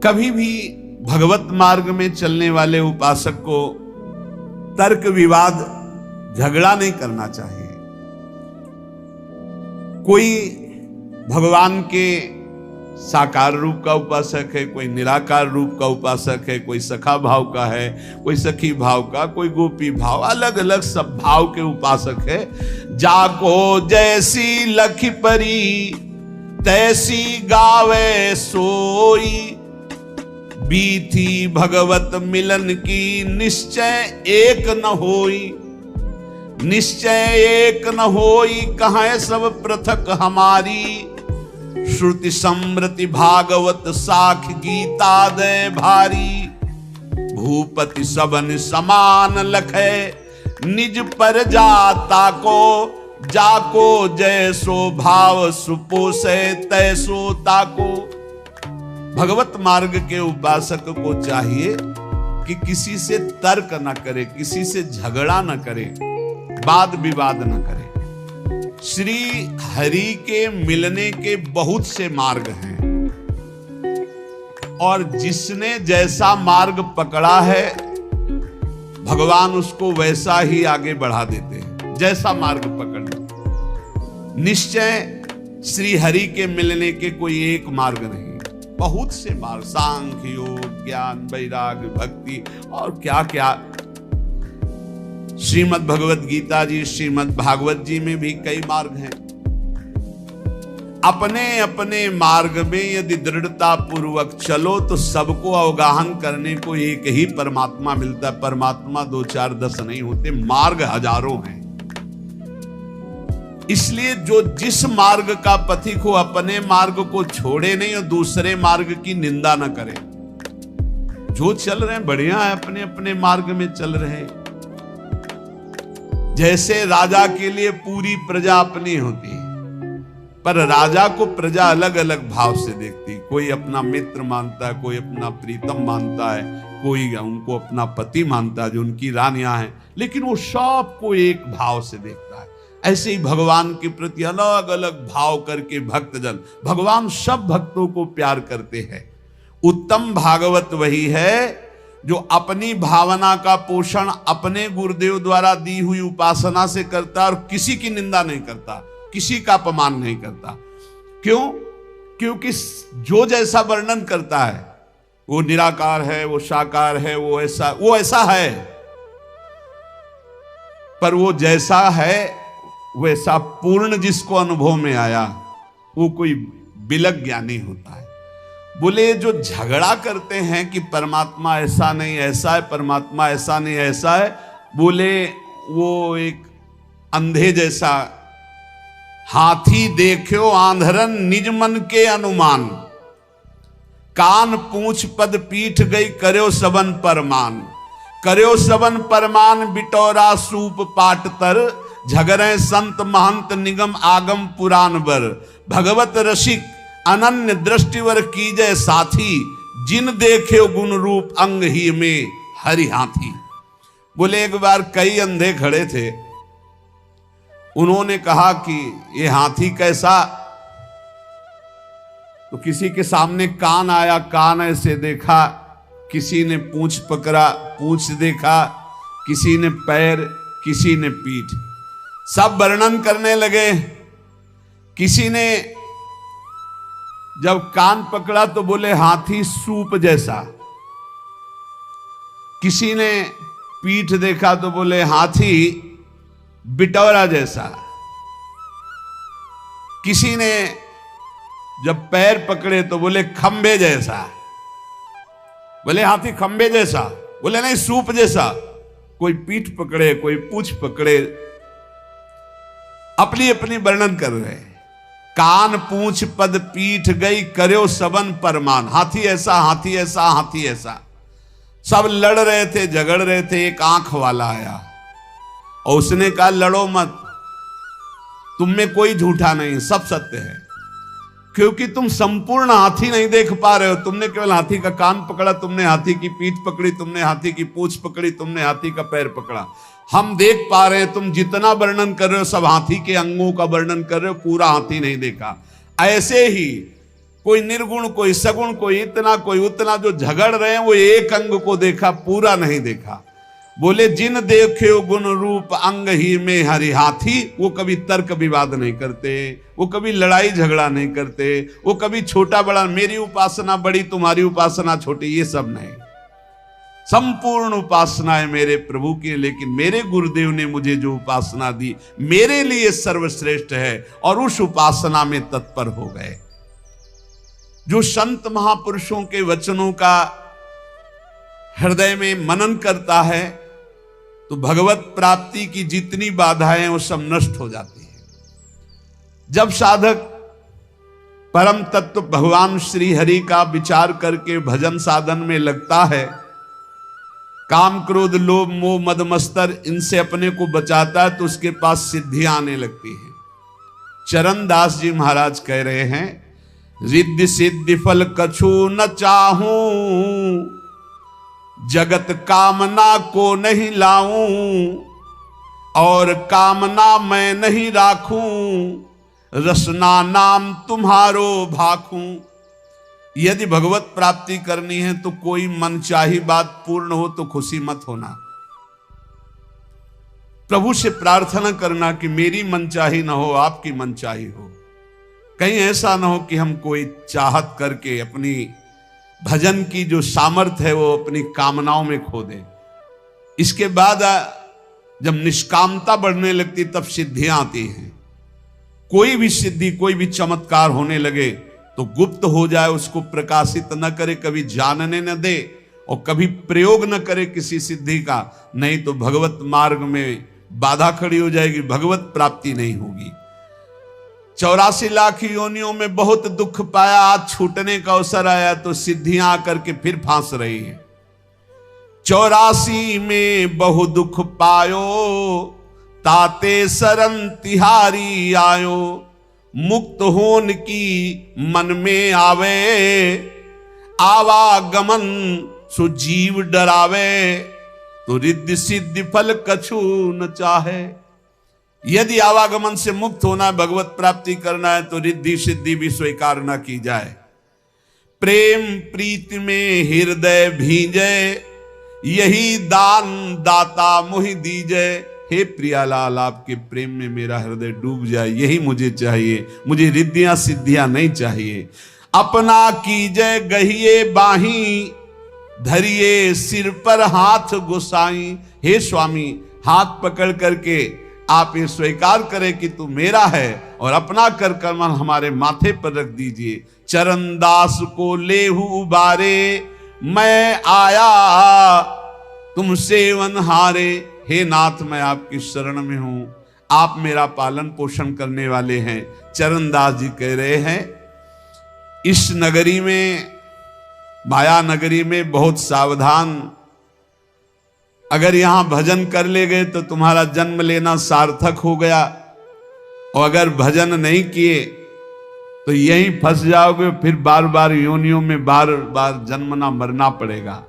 कभी भी भगवत मार्ग में चलने वाले उपासक को तर्क विवाद झगड़ा नहीं करना चाहिए। कोई भगवान के साकार रूप का उपासक है, कोई निराकार रूप का उपासक है, कोई सखा भाव का है, कोई सखी भाव का, कोई गोपी भाव, अलग अलग सब भाव के उपासक है। जाको जैसी लखी परी तैसी गावे सोई, बीथी भगवत मिलन की निश्चय एक न होई। निश्चय एक न होई कहाँ सब पृथक हमारी, श्रुति समृति भागवत साख गीता दे भारी। भूपति सबन समान लखे निज पर जाता को, जाको जैसो भाव सुपोसे तैसो ताको। भगवत मार्ग के उपासक को चाहिए कि किसी से तर्क न करे, किसी से झगड़ा न करे, वाद विवाद न करे। श्री हरि के मिलने के बहुत से मार्ग हैं और जिसने जैसा मार्ग पकड़ा है भगवान उसको वैसा ही आगे बढ़ा देते हैं, जैसा मार्ग पकड़। निश्चय श्री हरि के मिलने के कोई एक मार्ग नहीं, बहुत से मार्ग, सांख्य योग ज्ञान वैराग्य भक्ति और क्या क्या। श्रीमद् भगवत गीता जी श्रीमद् भागवत जी में भी कई मार्ग हैं। अपने अपने मार्ग में यदि दृढ़ता पूर्वक चलो तो सबको अवगाहन करने को एक ही परमात्मा मिलता है। परमात्मा 2 4 10 नहीं होते, मार्ग हजारों हैं। इसलिए जो जिस मार्ग का पथिक हो अपने मार्ग को छोड़े नहीं और दूसरे मार्ग की निंदा न करे। जो चल रहे हैं बढ़िया है, अपने अपने मार्ग में चल रहे हैं। जैसे राजा के लिए पूरी प्रजा अपनी होती है, पर राजा को प्रजा अलग अलग भाव से देखती। कोई अपना मित्र मानता है, कोई अपना प्रीतम मानता है, कोई उनको अपना पति मानता है जो उनकी रानियां हैं, लेकिन वो सबको एक भाव से देखता है। ऐसे ही भगवान के प्रति अलग अलग भाव करके भक्तजन, भगवान सब भक्तों को प्यार करते हैं। उत्तम भागवत वही है जो अपनी भावना का पोषण अपने गुरुदेव द्वारा दी हुई उपासना से करता और किसी की निंदा नहीं करता, किसी का अपमान नहीं करता। क्यों? क्योंकि जो जैसा वर्णन करता है वो निराकार है, वो साकार है, वो ऐसा है, पर वो जैसा है वैसा पूर्ण जिसको अनुभव में आया वो कोई बिलक ज्ञानी होता है। बोले जो झगड़ा करते हैं कि परमात्मा ऐसा नहीं ऐसा है, परमात्मा ऐसा नहीं ऐसा है, बोले वो एक अंधे जैसा। हाथी देखो आंधरन निज मन के अनुमान, कान पूंछ पद पीठ गई कर्यो सबन परमान। कर्यो सबन परमान बिटौरा सूप पाट तर, झगरे संत महंत निगम आगम पुराण बर। भगवत रसिक अनन्य दृष्टिवर कीजय साथी, जिन देखे गुण रूप अंग ही में हरि हाथी। बोले एक बार कई अंधे खड़े थे, उन्होंने कहा कि ये हाथी कैसा, तो किसी के सामने कान आया, कान ऐसे देखा, किसी ने पूंछ पकड़ा, पूंछ देखा, किसी ने पैर, किसी ने पीठ, सब वर्णन करने लगे। किसी ने जब कान पकड़ा तो बोले हाथी सूप जैसा, किसी ने पीठ देखा तो बोले हाथी बिटौरा जैसा, किसी ने जब पैर पकड़े तो बोले खंबे जैसा, बोले हाथी खंबे जैसा, बोले नहीं सूप जैसा। कोई पीठ पकड़े, कोई पूंछ पकड़े, अपनी अपनी वर्णन कर रहे हैं। कान पूंछ पद पीठ गई कर्यो सबन परमान। हाथी ऐसा, हाथी ऐसा, हाथी ऐसा, सब लड़ रहे थे, झगड़ रहे थे। एक आंख वाला आया और उसने कहा लड़ो मत, तुम में कोई झूठा नहीं, सब सत्य है, क्योंकि तुम संपूर्ण हाथी नहीं देख पा रहे हो। तुमने केवल हाथी का कान पकड़ा, तुमने हाथी की पीठ पकड़ी, तुमने हाथी की पूंछ पकड़ी, तुमने हाथी का पैर पकड़ा। हम देख पा रहे हैं, तुम जितना वर्णन कर रहे हो सब हाथी के अंगों का वर्णन कर रहे हो, पूरा हाथी नहीं देखा। ऐसे ही कोई निर्गुण, कोई सगुण, कोई इतना, कोई उतना, जो झगड़ रहे हैं वो एक अंग को देखा, पूरा नहीं देखा। बोले जिन देखे गुण रूप अंग ही में हरि हाथी, वो कभी तर्क विवाद नहीं करते, वो कभी लड़ाई झगड़ा नहीं करते, वो कभी छोटा बड़ा, मेरी उपासना बड़ी तुम्हारी उपासना छोटी, ये सब नहीं। संपूर्ण उपासना है मेरे प्रभु की, लेकिन मेरे गुरुदेव ने मुझे जो उपासना दी मेरे लिए सर्वश्रेष्ठ है, और उस उपासना में तत्पर हो गए। जो संत महापुरुषों के वचनों का हृदय में मनन करता है तो भगवत प्राप्ति की जितनी बाधाएं वो सब नष्ट हो जाती है। जब साधक परम तत्व भगवान श्री हरि का विचार करके भजन साधन में लगता है, काम क्रोध लोभ मोह मद मत्सर इनसे अपने को बचाता है, तो उसके पास सिद्धियां आने लगती हैं। चरण दास जी महाराज कह रहे हैं, रिद्धि सिद्धि फल कछु न चाहूं, जगत कामना को नहीं लाऊं, और कामना मैं नहीं राखूं, रसना नाम तुम्हारो भाखूं। यदि भगवत प्राप्ति करनी है तो कोई मनचाही बात पूर्ण हो तो खुशी मत होना। प्रभु से प्रार्थना करना कि मेरी मनचाही ना हो, आपकी मनचाही हो। कहीं ऐसा ना हो कि हम कोई चाहत करके अपनी भजन की जो सामर्थ्य है वो अपनी कामनाओं में खो दे। इसके बाद जब निष्कामता बढ़ने लगती तब सिद्धियां आती हैं। कोई भी सिद्धि, कोई भी चमत्कार होने लगे तो गुप्त हो जाए, उसको प्रकाशित न करे, कभी जानने न दे और कभी प्रयोग न करे किसी सिद्धि का, नहीं तो भगवत मार्ग में बाधा खड़ी हो जाएगी, भगवत प्राप्ति नहीं होगी। 84 लाख योनियों में बहुत दुख पाया, आज छूटने का अवसर आया तो सिद्धियां आकर के फिर फांस रही है। 84 में बहु दुख पायो, ताते शरण तिहारी आयो, मुक्त होन की मन में आवे, आवागमन सुजीव डरावे, तो रिद्धि सिद्धि फल कछु न चाहे। यदि आवागमन से मुक्त होना है, भगवत प्राप्ति करना है, तो रिद्धि सिद्धि भी स्वीकार न की जाए। प्रेम प्रीति में हृदय भींजे, यही दान दाता मोहि दीजे। हे प्रियालाल, आपके प्रेम में मेरा हृदय डूब जाए, यही मुझे चाहिए, मुझे रिद्धियां सिद्धियां नहीं चाहिए। अपना कीजय गहिए बाही, धरिए सिर पर हाथ गोसाई। हे स्वामी, हाथ पकड़ करके आप ये स्वीकार करें कि तू मेरा है, और अपना कर कमल हमारे माथे पर रख दीजिए। चरण दास को लेहु उबारे, मैं आया तुम सेवन हारे। हे नाथ, मैं आपकी शरण में हूं, आप मेरा पालन पोषण करने वाले हैं। चरणदास जी कह रहे हैं, इस नगरी में, माया नगरी में बहुत सावधान, अगर यहां भजन कर ले गए तो तुम्हारा जन्म लेना सार्थक हो गया, और अगर भजन नहीं किए तो यहीं फंस जाओगे, फिर बार बार योनियों में बार बार जन्मना मरना पड़ेगा।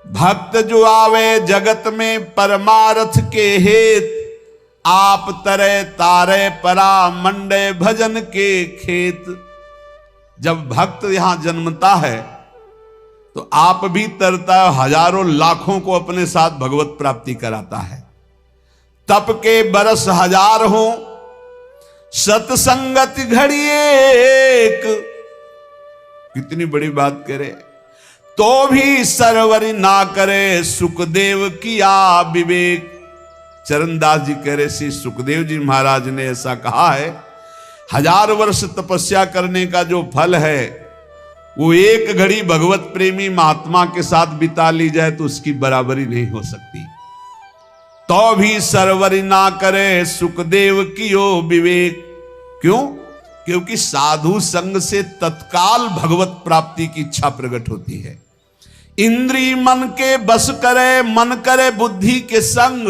भक्त जो आवे जगत में परमार्थ के हेत, आप तरे तारे परा मंडे भजन के खेत। जब भक्त यहां जन्मता है तो आप भी तरता है, हजारों लाखों को अपने साथ भगवत प्राप्ति कराता है। तप के बरस हजार हो, सत्संगत घड़ी एक। कितनी बड़ी बात करे, तो भी सरवरी ना करे, सुखदेव किया विवेक। चरणदास जी कह रहे, श्री सुखदेव जी महाराज ने ऐसा कहा है, 1000 वर्ष तपस्या करने का जो फल है वो एक घड़ी भगवत प्रेमी महात्मा के साथ बिता ली जाए तो उसकी बराबरी नहीं हो सकती। तो भी सरवरी ना करे, सुखदेव कियो विवेक। क्यों? क्योंकि साधु संग से तत्काल भगवत प्राप्ति की इच्छा प्रकट होती है। इंद्री मन के बस करे, मन करे बुद्धि के संग।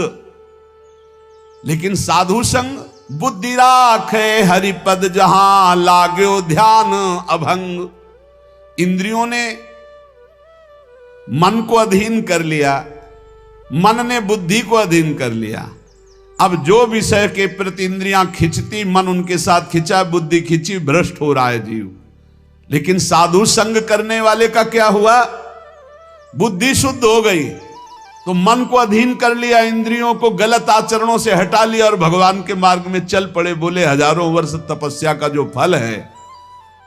लेकिन साधु संग बुद्धि राखे, हरिपद जहां लाग्यो ध्यान अभंग। इंद्रियों ने मन को अधीन कर लिया, मन ने बुद्धि को अधीन कर लिया। अब जो विषय के प्रति इंद्रियां खिंचती, मन उनके साथ खिंचा, बुद्धि खिंची, भ्रष्ट हो रहा है जीव। लेकिन साधु संग करने वाले का क्या हुआ? बुद्धि शुद्ध हो गई, तो मन को अधीन कर लिया, इंद्रियों को गलत आचरणों से हटा लिया और भगवान के मार्ग में चल पड़े। बोले हजारों वर्ष तपस्या का जो फल है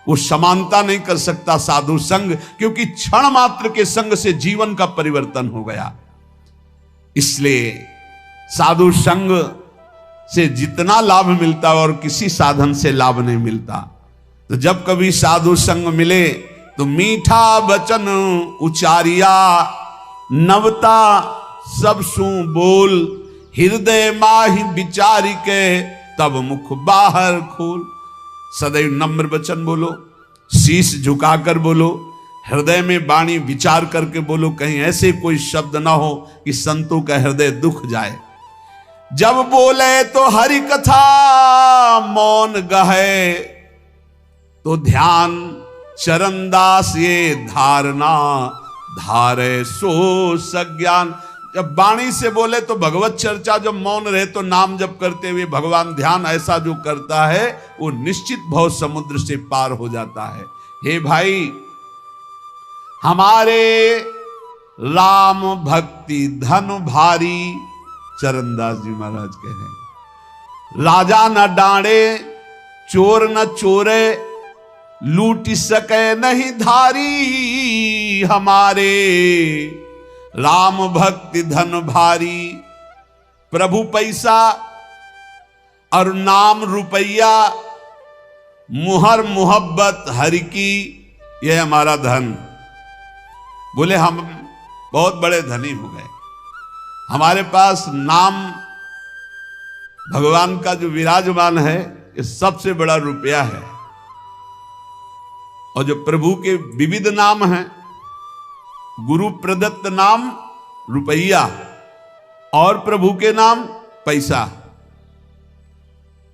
वो समानता नहीं कर सकता साधु संग, क्योंकि क्षण मात्र के संग से जीवन का परिवर्तन हो गया। इसलिए साधु संग से जितना लाभ मिलता और किसी साधन से लाभ नहीं मिलता। तो जब कभी साधु संग मिले तो मीठा वचन उचारिया, नवता सब सु बोल, हृदय माहि विचारी के तब मुख बाहर खोल। सदैव नम्र वचन बोलो, शीश झुकाकर बोलो, हृदय में वाणी विचार करके बोलो, कहीं ऐसे कोई शब्द ना हो कि संतों का हृदय दुख जाए। जब बोले तो हरि कथा मौन गहे, तो ध्यान चरणदास ये धारणा धारे सो सज्ञान। जब वाणी से बोले तो भगवत चर्चा, जब मौन रहे तो नाम जप करते हुए भगवान ध्यान, ऐसा जो करता है वो निश्चित भव समुद्र से पार हो जाता है। हे भाई, हमारे राम भक्ति धन भारी, चरणदास जी महाराज कहे, राजा न डांडे चोर न चोरे, लूट सके नहीं धारी, हमारे राम भक्ति धन भारी। प्रभु पैसा और नाम रुपया, मुहर मोहब्बत हरि की, यह हमारा धन। बोले हम बहुत बड़े धनी हो गए, हमारे पास नाम भगवान का जो विराजमान है ये सबसे बड़ा रुपया है। और जो प्रभु के विविध नाम हैं, गुरु प्रदत्त नाम रुपया और प्रभु के नाम पैसा।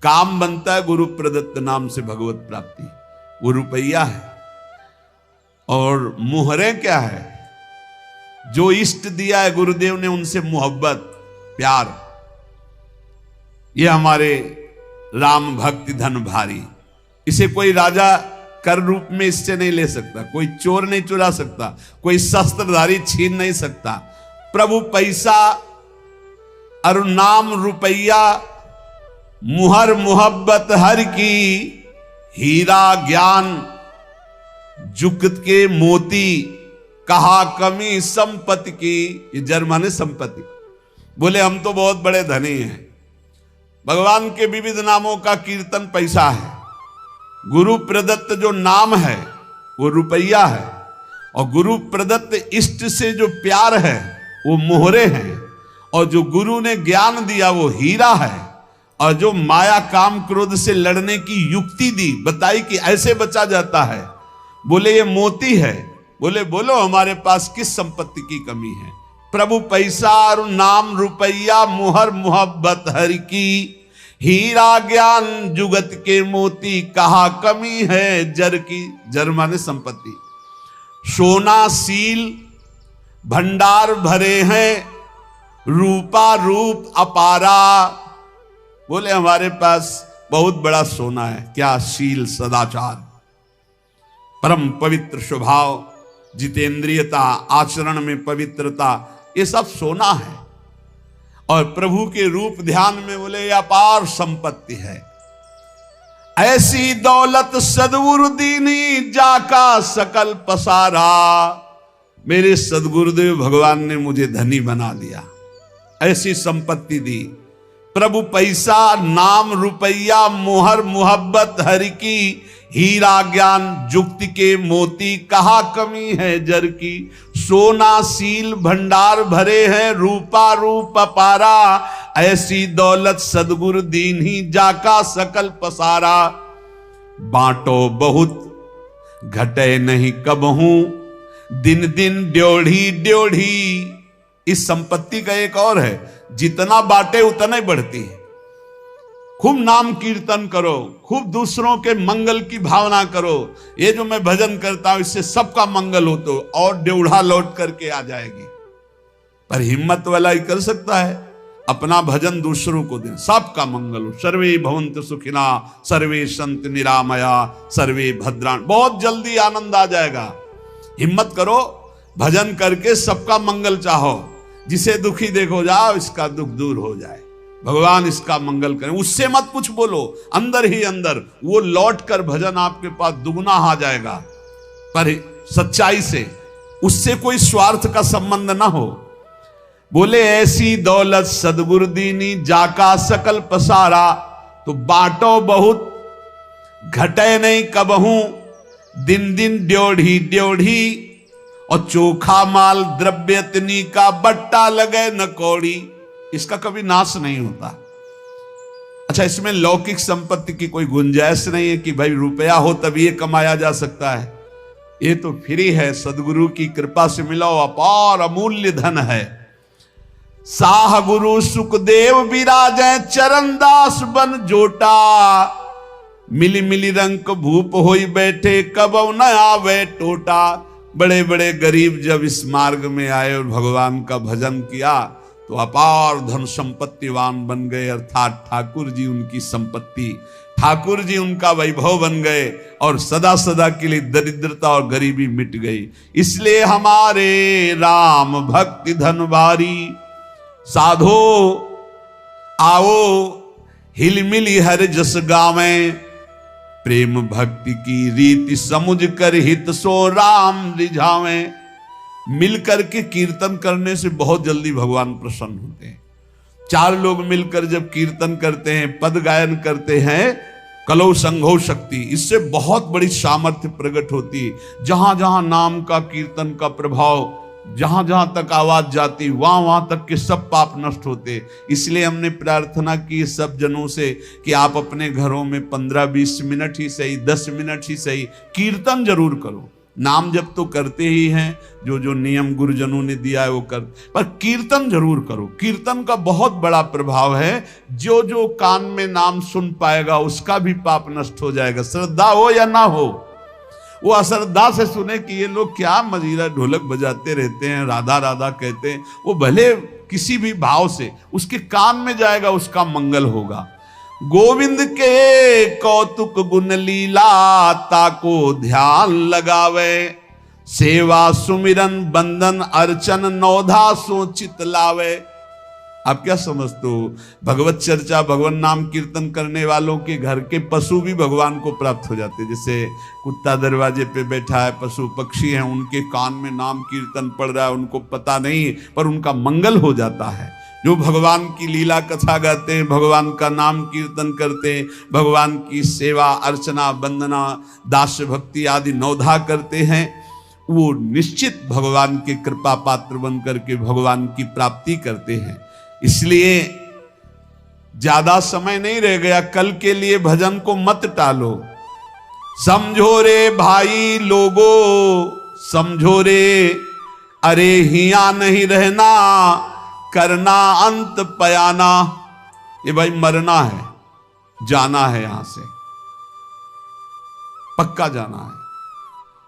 काम बनता है गुरु प्रदत्त नाम से भगवत प्राप्ति, वो रुपया है। और मुहरें क्या है? जो इष्ट दिया है गुरुदेव ने उनसे मोहब्बत प्यार, ये हमारे राम भक्ति धन भारी। इसे कोई राजा कर रूप में इससे नहीं ले सकता, कोई चोर नहीं चुरा सकता, कोई शस्त्रधारी छीन नहीं सकता। प्रभु पैसा और नाम रुपया, मुहर मोहब्बत हर की, हीरा ज्ञान जुगत के मोती, कहा कमी संपत्ति की। ये जर्मन संपत्ति। बोले हम तो बहुत बड़े धनी हैं। भगवान के विविध नामों का कीर्तन पैसा है, गुरु प्रदत्त जो नाम है वो रुपया है, और गुरु प्रदत्त इष्ट से जो प्यार है वो मोहरे हैं, और जो गुरु ने ज्ञान दिया वो हीरा है, और जो माया काम क्रोध से लड़ने की युक्ति दी, बताई कि ऐसे बचा जाता है, बोले ये मोती है। बोले बोलो हमारे पास किस संपत्ति की कमी है? प्रभु पैसा और नाम रुपया, मुहर मोहब्बत हरि की, हीरा ज्ञान जुगत के मोती, कहा कमी है जर की। जर माने संपत्ति। सोना सील भंडार भरे हैं, रूपा रूप अपारा। बोले हमारे पास बहुत बड़ा सोना है। क्या? शील, सदाचार, परम पवित्र स्वभाव, जितेंद्रियता, आचरण में पवित्रता, ये सब सोना है। और प्रभु के रूप ध्यान में बोले अपार संपत्ति है। ऐसी दौलत सदगुरु दीनी, जाका सकल पसारा। मेरे सदगुरुदेव भगवान ने मुझे धनी बना दिया, ऐसी संपत्ति दी। प्रभु पैसा, नाम रुपया, मोहर मोहब्बत हरि की, हीरा ज्ञान जुक्ति के मोती, कहा कमी है जर की। सोना सील भंडार भरे हैं, रूपा रूप अपारा। ऐसी दौलत सदगुरु दीन ही, जाका सकल पसारा। बांटो बहुत घटे नहीं कबहू, दिन दिन ड्योढ़ी ड्योढ़ी। इस संपत्ति का एक और है, जितना बांटे उतना ही बढ़ती है। खूब नाम कीर्तन करो, खूब दूसरों के मंगल की भावना करो। ये जो मैं भजन करता हूं इससे सबका मंगल हो, तो और ड्योढ़ा लौट करके आ जाएगी। पर हिम्मत वाला ही कर सकता है। अपना भजन दूसरों को दें, सबका मंगल हो। सर्वे भवन्तु सुखिना, सर्वे संत निरामया, सर्वे भद्राण। बहुत जल्दी आनंद आ जाएगा। हिम्मत करो, भजन करके सबका मंगल चाहो। जिसे दुखी देखो, जाओ इसका दुख दूर हो जाए, भगवान इसका मंगल करें। उससे मत कुछ बोलो, अंदर ही अंदर वो लौट कर भजन आपके पास दुगना आ जाएगा, पर सच्चाई से। उससे कोई स्वार्थ का संबंध ना हो। बोले ऐसी दौलत सदगुरु दीनी, जाका सकल पसारा। तो बांटो बहुत घटे नहीं कबहू, दिन दिन ड्योढ़ी ड्योढ़ी। और चोखा माल द्रव्यतनी का, बट्टा लगे न कौड़ी। इसका कभी नाश नहीं होता। अच्छा, इसमें लौकिक संपत्ति की कोई गुंजाइश नहीं है कि भाई रुपया हो तभी ये कमाया जा सकता है। ये तो फ्री है, सदगुरु की कृपा से मिला हुआ अपार अमूल्य धन है। साह गुरु सुखदेव विराजै, चरणदास बन जोटा। मिली मिली रंक भूप होई बैठे, कबौ न आवे टोटा। बड़े बड़े गरीब जब इस मार्ग में आए और भगवान का भजन किया तो अपार धन संपत्तिवान बन गए। अर्थात ठाकुर जी उनकी संपत्ति, ठाकुर जी उनका वैभव बन गए और सदा सदा के लिए दरिद्रता और गरीबी मिट गई। इसलिए हमारे राम भक्ति धन भारी। साधो आओ हिल मिली हर जस गावें, प्रेम भक्ति की रीति समुझ कर हित सो राम रिझावें। मिलकर के कीर्तन करने से बहुत जल्दी भगवान प्रसन्न होते हैं। चार लोग मिलकर जब कीर्तन करते हैं, पद गायन करते हैं, कलौ संघो शक्ति, इससे बहुत बड़ी सामर्थ्य प्रकट होती। जहां जहां नाम का कीर्तन का प्रभाव, जहां जहां तक आवाज जाती, वहां वहां तक के सब पाप नष्ट होते। इसलिए हमने प्रार्थना की सब जनों से कि आप अपने घरों में 15-20 मिनट ही सही, 10 मिनट ही सही, कीर्तन जरूर करो। नाम जप तो करते ही हैं, जो जो नियम गुरुजनों ने दिया है वो कर, पर कीर्तन जरूर करो। कीर्तन का बहुत बड़ा प्रभाव है। जो जो कान में नाम सुन पाएगा उसका भी पाप नष्ट हो जाएगा, श्रद्धा हो या ना हो। वो अश्रद्धा से सुने कि ये लोग क्या मजीरा ढोलक बजाते रहते हैं, राधा राधा कहते हैं, वो भले किसी भी भाव से उसके कान में जाएगा, उसका मंगल होगा। गोविंद के कौतुक गुण लीला, ताको ध्यान लगावे। सेवा सुमिरन बंदन अर्चन, नौधा सो चित लावे। आप क्या समझते हो? भगवत चर्चा, भगवान नाम कीर्तन करने वालों के घर के पशु भी भगवान को प्राप्त हो जाते। जैसे कुत्ता दरवाजे पे बैठा है, पशु पक्षी हैं, उनके कान में नाम कीर्तन पड़ रहा है, उनको पता नहीं, पर उनका मंगल हो जाता है। जो भगवान की लीला कथा गाते हैं, भगवान का नाम कीर्तन करते हैं, भगवान की सेवा अर्चना वंदना दास्य भक्ति आदि नौधा करते हैं, वो निश्चित भगवान के कृपा पात्र बन करके भगवान की प्राप्ति करते हैं। इसलिए ज्यादा समय नहीं रह गया, कल के लिए भजन को मत टालो। समझो रे भाई लोगो, समझो रे, अरे हिया नहीं रहना, करना अंत पयाना। ये भाई मरना है, जाना है, यहां से पक्का जाना है।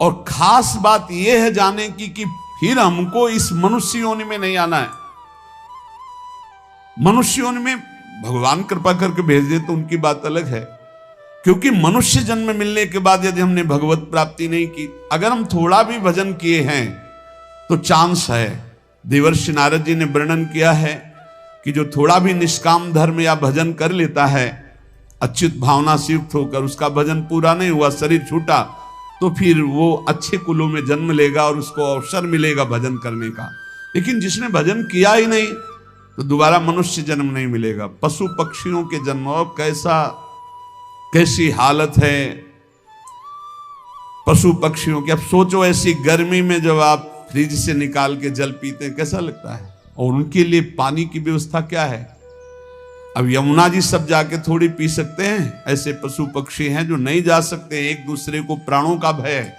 और खास बात यह है जाने की कि फिर हमको इस मनुष्य योनि में नहीं आना है। मनुष्य योनि में भगवान कृपा करके भेज दे तो उनकी बात अलग है, क्योंकि मनुष्य जन्म मिलने के बाद यदि हमने भगवत प्राप्ति नहीं की, अगर हम थोड़ा भी भजन किए हैं तो चांस है। देवर्षि नारद जी ने वर्णन किया है कि जो थोड़ा भी निष्काम धर्म या भजन कर लेता है, अच्युत भावना से युक्त होकर, उसका भजन पूरा नहीं हुआ, शरीर छूटा, तो फिर वो अच्छे कुलों में जन्म लेगा और उसको अवसर मिलेगा भजन करने का। लेकिन जिसने भजन किया ही नहीं तो दोबारा मनुष्य जन्म नहीं मिलेगा। पशु पक्षियों के जन्म, और कैसी हालत है पशु पक्षियों की। अब सोचो ऐसी गर्मी में जब आप फ्रिज से निकाल के जल पीते हैं, कैसा लगता है? और उनके लिए पानी की व्यवस्था क्या है? अब यमुना जी सब जाके थोड़ी पी सकते हैं? ऐसे पशु पक्षी हैं जो नहीं जा सकते, एक दूसरे को प्राणों का भय है।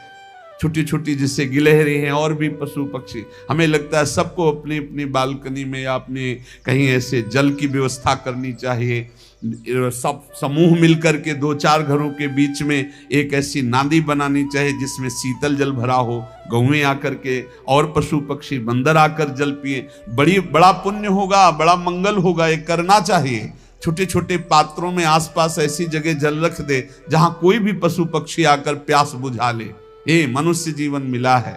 छोटी छोटी जिससे गिलहरी हैं और भी पशु पक्षी, हमें लगता है सबको अपनी अपनी बालकनी में या अपने कहीं ऐसे जल की व्यवस्था करनी चाहिए। सब समूह मिलकर के 2-4 घरों के बीच में एक ऐसी नाली बनानी चाहिए जिसमें शीतल जल भरा हो, गौएं आकर के और पशु पक्षी बंदर आकर जल पिए। बड़ा पुण्य होगा, बड़ा मंगल होगा, ये करना चाहिए। छोटे छोटे पात्रों में आसपास ऐसी जगह जल रख दे जहां कोई भी पशु पक्षी आकर प्यास बुझा ले। ये मनुष्य जीवन मिला है,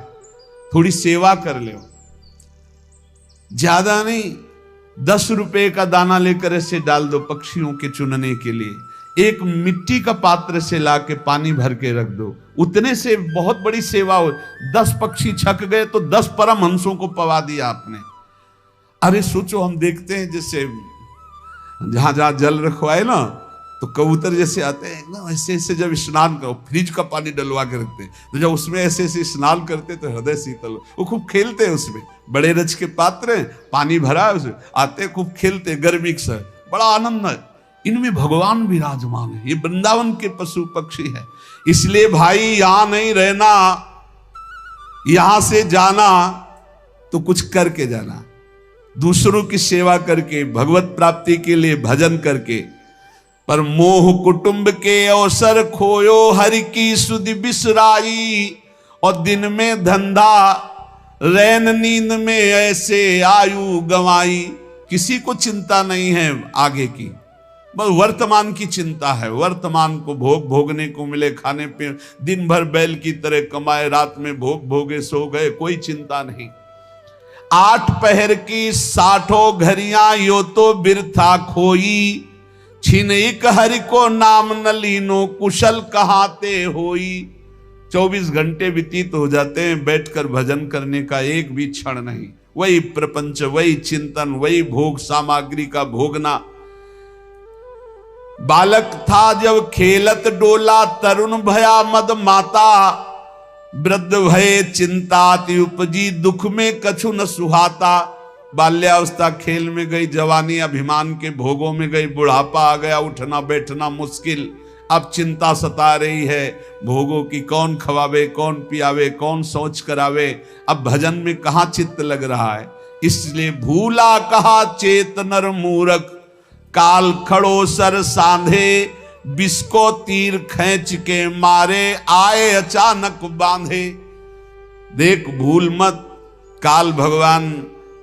थोड़ी सेवा कर ले, ज्यादा नहीं, 10 रुपए का दाना लेकर ऐसे डाल दो पक्षियों के चुनने के लिए। एक मिट्टी का पात्र से ला के पानी भर के रख दो, उतने से बहुत बड़ी सेवा हो। 10 पक्षी छक गए तो 10 परमहंसों को पवा दिया आपने। अरे सोचो, हम देखते हैं जैसे जहां जहां जल रखवाए ना, तो कबूतर जैसे आते हैं एकदम ऐसे ऐसे, जब स्नान करो फ्रिज का पानी डलवा के रखते हैं, तो जब उसमें ऐसे ऐसे स्नान करते तो हृदय शीतल। वो खूब खेलते हैं उसमें, बड़े रज के पात्र हैं, पानी भरा है उसमें, आते खूब खेलते, गर्मी से बड़ा आनंद है। इनमें भगवान विराजमान है, ये वृंदावन के पशु पक्षी है। इसलिए भाई यहां नहीं रहना, यहां से जाना तो कुछ करके जाना, दूसरों की सेवा करके, भगवत प्राप्ति के लिए भजन करके। पर मोह कुटुंब के अवसर खोयो, हरि की सुधि बिसराई। और दिन में धंधा, रैन नींद में ऐसे आयु गंवाई। किसी को चिंता नहीं है आगे की, बस वर्तमान की चिंता है। वर्तमान को भोगने को मिले, खाने पे, दिन भर बैल की तरह कमाए, रात में भोगे सो गए, कोई चिंता नहीं। 8 पहर की 60 घड़ियां यो तो बिरथा खोई। छिन एक हरि को नाम न लीनो, कुशल कहाते होई। 24 घंटे व्यतीत हो जाते हैं बैठकर भजन करने का, एक भी क्षण नहीं। वही प्रपंच, वही चिंतन, वही भोग सामग्री का भोगना। बालक था जब खेलत डोला, तरुण भया मद माता। वृद्ध भये चिंताति उपजी, दुख में कछु न सुहाता। बाल्यावस्था खेल में गई, जवानी अभिमान के भोगों में गई, बुढ़ापा आ गया, उठना बैठना मुश्किल। अब चिंता सता रही है भोगों की, कौन खवावे, कौन पियावे, कौन सोच करावे। अब भजन में कहां चित्त लग रहा है। इसलिए भूला कहा चेत नर मूरख, काल खड़ो सर सांधे। बिस्को तीर खींच के मारे, आए अचानक बांधे। देख भूल मत, काल भगवान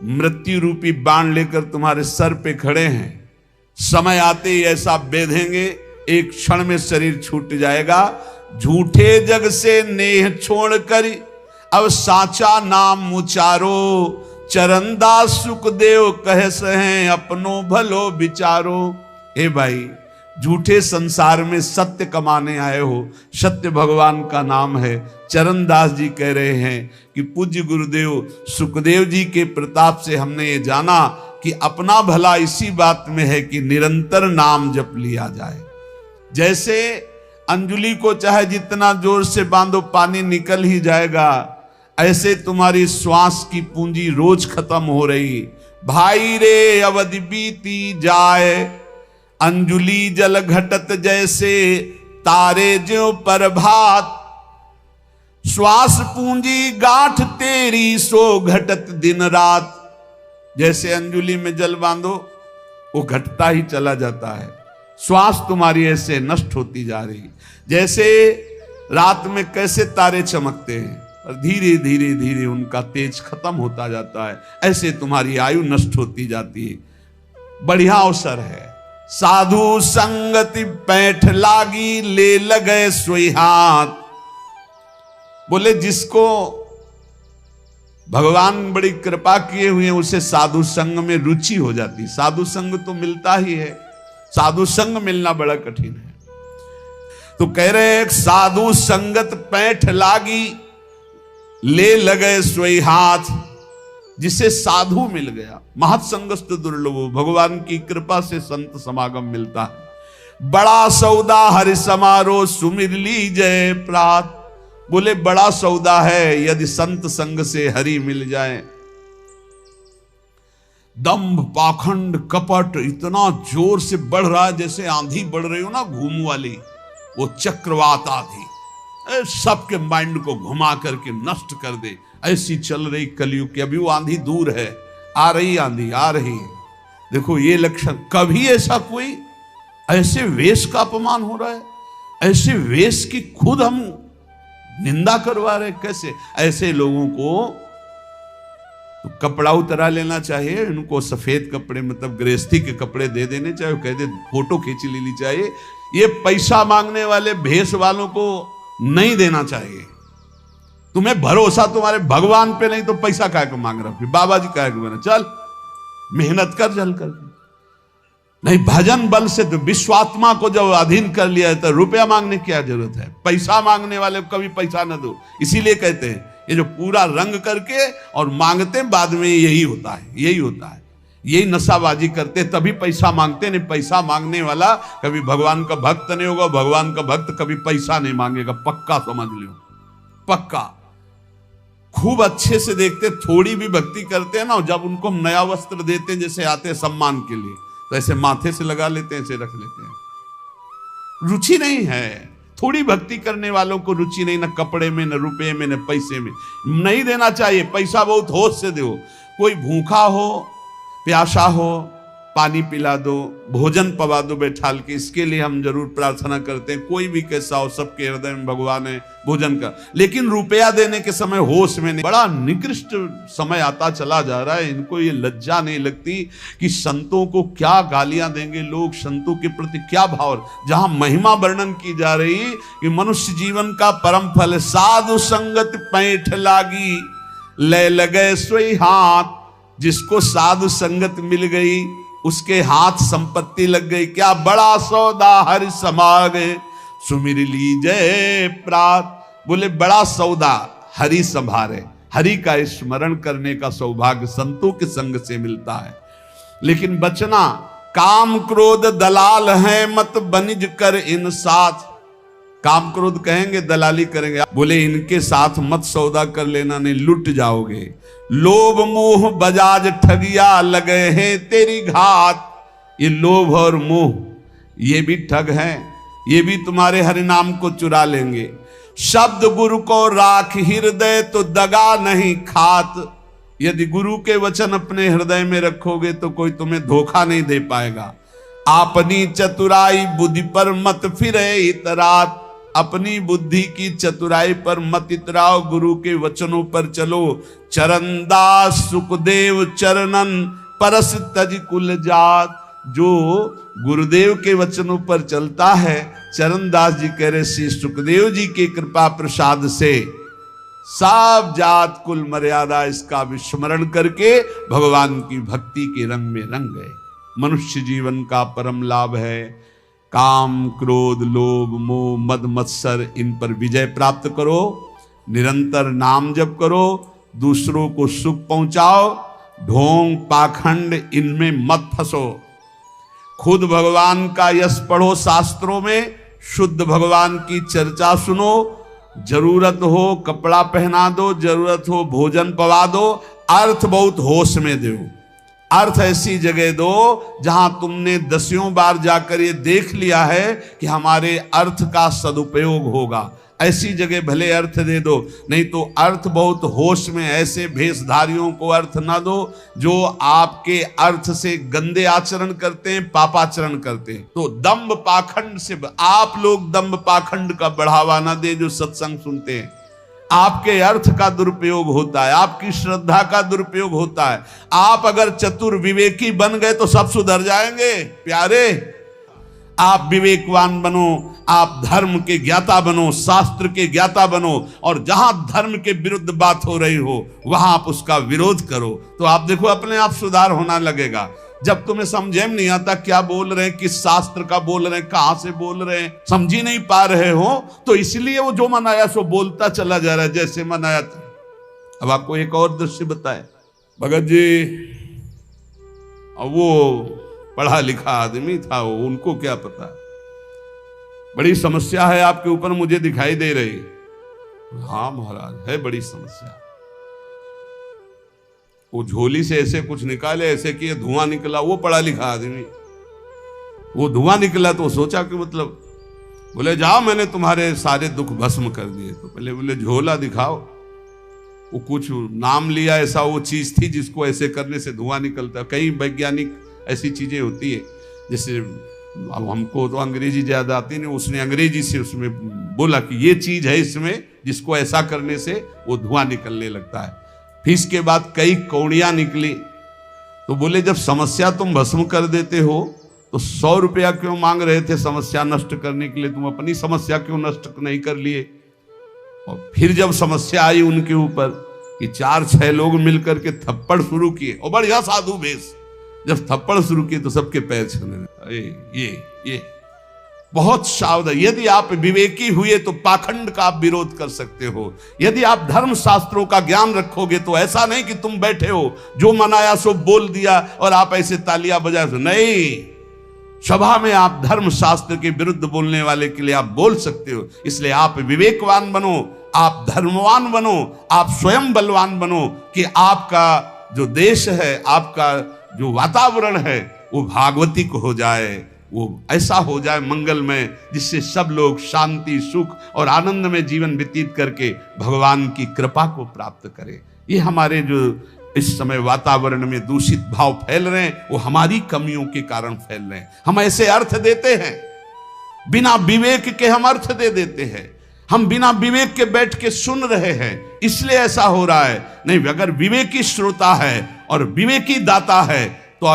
मृत्यु रूपी बाण लेकर तुम्हारे सर पे खड़े हैं। समय आते ही ऐसा बेधेंगे, एक क्षण में शरीर छूट जाएगा। झूठे जग से नेह छोड़कर अब साचा नाम उचारो। चरणदास सुखदेव कह सहे अपनो भलो विचारो। ए भाई, झूठे संसार में सत्य कमाने आए हो, सत्य भगवान का नाम है। चरणदास जी कह रहे हैं कि पूज्य गुरुदेव सुखदेव जी के प्रताप से हमने ये जाना कि अपना भला इसी बात में है कि निरंतर नाम जप लिया जाए। जैसे अंजुली को चाहे जितना जोर से बांधो पानी निकल ही जाएगा, ऐसे तुम्हारी श्वास की पूंजी रोज खत्म हो रही। भाई रे अवधि बीती जाए, अंजुली जल घटत जैसे, तारे ज्यों प्रभात। श्वास पूंजी गांठ तेरी, सो घटत दिन रात। जैसे अंजुली में जल बांधो, वो घटता ही चला जाता है। श्वास तुम्हारी ऐसे नष्ट होती जा रही। जैसे रात में कैसे तारे चमकते हैं और धीरे धीरे धीरे उनका तेज खत्म होता जाता है, ऐसे तुम्हारी आयु नष्ट होती जाती है। बढ़िया अवसर है। साधु संगति पैठ लागी, ले लगे सोई हाथ। बोले जिसको भगवान बड़ी कृपा किए हुए हैं, उसे साधु संग में रुचि हो जाती। साधु संग तो मिलता ही है, साधु संग मिलना बड़ा कठिन है। तो कह रहे हैं साधु संगत पैठ लागी, ले लगे सोई हाथ। जिसे साधु मिल गया, महत्संगस्त दुर्लभो, भगवान की कृपा से संत समागम मिलता है। बड़ा सौदा हरि समारोह, सुमिर लीजय प्रात। बोले बड़ा सौदा है यदि संत संग से हरि मिल जाए। दंभ पाखंड कपट इतना जोर से बढ़ रहा है जैसे आंधी बढ़ रही हो ना घूम वाली, वो चक्रवात आंधी। सबके माइंड को घुमा करके नष्ट कर दे। ऐसी चल रही कलयुग की, अभी वो आंधी दूर है, आ रही आंधी आ रही। देखो ये लक्षण, कभी ऐसा कोई ऐसे वेश का अपमान हो रहा है, ऐसे वेश की खुद हम निंदा करवा रहे। कैसे ऐसे लोगों को तो कपड़ा उतरा लेना चाहिए, इनको सफेद कपड़े मतलब गृहस्थी के कपड़े दे देने चाहिए, कह दे फोटो खींच लेनी चाहिए। ये पैसा मांगने वाले भेष वालों को नहीं देना चाहिए। तुम्हें भरोसा तुम्हारे भगवान पे नहीं तो पैसा काय को मांग रहा, फिर बाबा जी काय को बना, चल मेहनत कर चल कर। नहीं, भजन बल से तो विश्वात्मा को जब अधीन कर लिया है तो रुपया मांगने की क्या जरूरत है। पैसा मांगने वाले को कभी पैसा न दो। इसीलिए कहते हैं ये जो पूरा रंग करके और मांगते बाद में यही होता है, यही होता है, यही नशाबाजी करते तभी पैसा मांगते। नहीं, पैसा मांगने वाला कभी भगवान का भक्त नहीं होगा। भगवान का भक्त कभी पैसा नहीं मांगेगा, पक्का समझ लो, पक्का। खूब अच्छे से देखते, थोड़ी भी भक्ति करते हैं ना, जब उनको हम नया वस्त्र देते हैं जैसे आते हैं सम्मान के लिए, तो ऐसे माथे से लगा लेते हैं, ऐसे रख लेते हैं। रुचि नहीं है। थोड़ी भक्ति करने वालों को रुचि नहीं, न कपड़े में, न रुपए में, न पैसे में। नहीं देना चाहिए पैसा, बहुत होश से दो। कोई भूखा हो, प्यासा हो, पानी पिला दो, भोजन पवा दो बैठाल के, इसके लिए हम जरूर प्रार्थना करते हैं। कोई भी कैसा हो, सबके हृदय में भगवान है, भोजन का। लेकिन रुपया देने के समय होश में नहीं। बड़ा निकृष्ट समय आता चला जा रहा है। इनको ये लज्जा नहीं लगती कि संतों को क्या गालियां देंगे लोग, संतों के प्रति क्या भाव। जहां महिमा वर्णन की जा रही कि मनुष्य जीवन का परम फल साधु संगत पैठ लागी, ले लगे सोई हाथ। जिसको साधु संगत मिल गई उसके हाथ संपत्ति लग गई। क्या बड़ा सौदा हरि समागे, सुमिर लीजय प्रात। बोले बड़ा सौदा हरि संभारे, हरि का स्मरण करने का सौभाग्य संतों के संग से मिलता है। लेकिन बचना, काम क्रोध दलाल है, मत बनिज कर इन साथ। काम क्रोध कहेंगे, दलाली करेंगे। बोले इनके साथ मत सौदा कर लेना, नहीं लुट जाओगे। लोभ मोह बजाज ठगिया लगे हैं तेरी घात। ये लोभ और मोह ये भी ठग हैं, ये भी तुम्हारे हरिनाम को चुरा लेंगे। शब्द गुरु को राख हृदय तो दगा नहीं खात। यदि गुरु के वचन अपने हृदय में रखोगे तो कोई तुम्हें धोखा नहीं दे पाएगा। अपनी चतुराई बुद्धि पर मत फिरे इतरात। अपनी बुद्धि की चतुराई पर मत इतराओ, गुरु के वचनों पर चलो। चरणदास सुखदेव चरणन परस तज कुल जात। जो गुरुदेव के वचनों पर चलता है, चरणदास जी कह रहे श्री सुखदेव जी के कृपा प्रसाद से सब जात कुल मर्यादा इसका विस्मरण करके भगवान की भक्ति के रंग में रंग गए। मनुष्य जीवन का परम लाभ है काम क्रोध लोभ मोह मद मत्सर, इन पर विजय प्राप्त करो। निरंतर नाम जप करो, दूसरों को सुख पहुंचाओ। ढोंग पाखंड इनमें मत फंसो। खुद भगवान का यश पढ़ो शास्त्रों में, शुद्ध भगवान की चर्चा सुनो। जरूरत हो कपड़ा पहना दो, जरूरत हो भोजन पवा दो। अर्थ बहुत होश में दो। अर्थ ऐसी जगह दो जहां तुमने दसियों बार जाकर ये देख लिया है कि हमारे अर्थ का सदुपयोग होगा। ऐसी जगह भले अर्थ दे दो, नहीं तो अर्थ बहुत होश में ऐसे भेषधारियों को अर्थ ना दो जो आपके अर्थ से गंदे आचरण करते हैं, पापाचरण करते हैं। तो दंभ पाखंड से आप लोग दंभ पाखंड का बढ़ावा ना दे जो सत्संग सुनते हैं। आपके अर्थ का दुरुपयोग होता है, आपकी श्रद्धा का दुरुपयोग होता है। आप अगर चतुर विवेकी बन गए तो सब सुधर जाएंगे प्यारे। आप विवेकवान बनो, आप धर्म के ज्ञाता बनो, शास्त्र के ज्ञाता बनो, और जहां धर्म के विरुद्ध बात हो रही हो वहां आप उसका विरोध करो, तो आप देखो अपने आप सुधार होना लगेगा। जब तुम्हें समझे में नहीं आता क्या बोल रहे हैं, किस शास्त्र का बोल रहे हैं, कहां से बोल रहे हैं, समझी नहीं पा रहे हो, तो इसलिए वो जो मन आया सो बोलता चला जा रहा है जैसे मन आया था। अब आपको एक और दृश्य बताए, भगत जी वो पढ़ा लिखा आदमी था, वो उनको क्या पता, बड़ी समस्या है आपके ऊपर मुझे दिखाई दे रही। हाँ महाराज है बड़ी समस्या। वो झोली से ऐसे कुछ निकाले, ऐसे किए, धुआं निकला। वो पढ़ा लिखा आदमी, वो धुआं निकला तो सोचा कि मतलब बोले जाओ मैंने तुम्हारे सारे दुख भस्म कर दिए। तो पहले बोले झोला दिखाओ। वो कुछ नाम लिया, ऐसा वो चीज थी जिसको ऐसे करने से धुआं निकलता है। कई वैज्ञानिक ऐसी चीजें होती है, जैसे अब हमको तो अंग्रेजी ज्यादा आती नहीं, उसने अंग्रेजी से उसमें बोला कि ये चीज है इसमें जिसको ऐसा करने से वो धुआं निकलने लगता है। फिर इसके बाद कई कौड़ियां निकली। तो बोले जब समस्या तुम भस्म कर देते हो तो 100 रुपया क्यों मांग रहे थे समस्या नष्ट करने के लिए? तुम अपनी समस्या क्यों नष्ट नहीं कर लिए? और फिर जब समस्या आई उनके ऊपर कि 4-6 लोग मिलकर के थप्पड़ शुरू किए, और बढ़िया साधु भेष, जब थप्पड़ शुरू किए तो सबके पैर छूने लगे। ये बहुत सावधान। यदि आप विवेकी हुए तो पाखंड का आप विरोध कर सकते हो। यदि आप धर्म शास्त्रों का ज्ञान रखोगे तो ऐसा नहीं कि तुम बैठे हो जो मनाया सो बोल दिया और आप ऐसे तालियां बजाए, नहीं। सभा में आप धर्म शास्त्र के विरुद्ध बोलने वाले के लिए आप बोल सकते हो। इसलिए आप विवेकवान बनो, आप धर्मवान बनो, आप स्वयं बलवान बनो कि आपका जो देश है, आपका जो वातावरण है वो भागवती को हो जाए, वो ऐसा हो जाए मंगलमय, जिससे सब लोग शांति, सुख और आनंद में जीवन व्यतीत करके भगवान की कृपा को प्राप्त करें। ये हमारे जो इस समय वातावरण में दूषित भाव फैल रहे हैं वो हमारी कमियों के कारण फैल रहे हैं। हम ऐसे अर्थ देते हैं, बिना विवेक के हम अर्थ दे देते हैं। हम बिना विवेक के बैठ के सुन रहे हैं, इसलिए ऐसा हो रहा है। नहीं, अगर विवेकी श्रोता है और विवेकी दाता है तो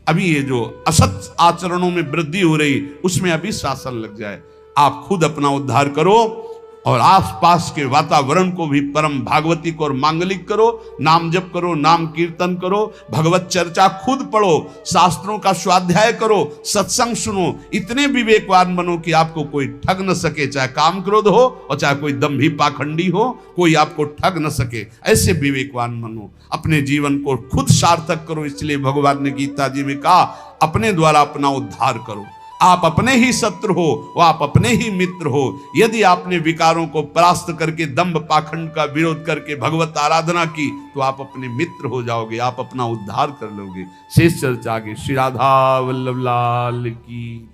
अभी ये जो असत आचरणों में वृद्धि हो रही उसमें अभी शासन लग जाए। आप खुद अपना उद्धार करो और आसपास के वातावरण को भी परम भागवतिक और मांगलिक करो। नाम जप करो, नाम कीर्तन करो, भगवत चर्चा खुद पढ़ो, शास्त्रों का स्वाध्याय करो, सत्संग सुनो। इतने विवेकवान बनो कि आपको कोई ठग न सके, चाहे काम क्रोध हो और चाहे कोई दंभी पाखंडी हो, कोई आपको ठग न सके। ऐसे विवेकवान बनो, अपने जीवन को खुद सार्थक करो। इसलिए भगवान ने गीता जी में कहा, अपने द्वारा अपना उद्धार करो। आप अपने ही शत्रु हो, वो आप अपने ही मित्र हो। यदि आपने विकारों को परास्त करके दंभ पाखंड का विरोध करके भगवत आराधना की तो आप अपने मित्र हो जाओगे, आप अपना उद्धार कर लोगे। शेष चर्चा आगे। श्री राधा वल्लभ लाल की।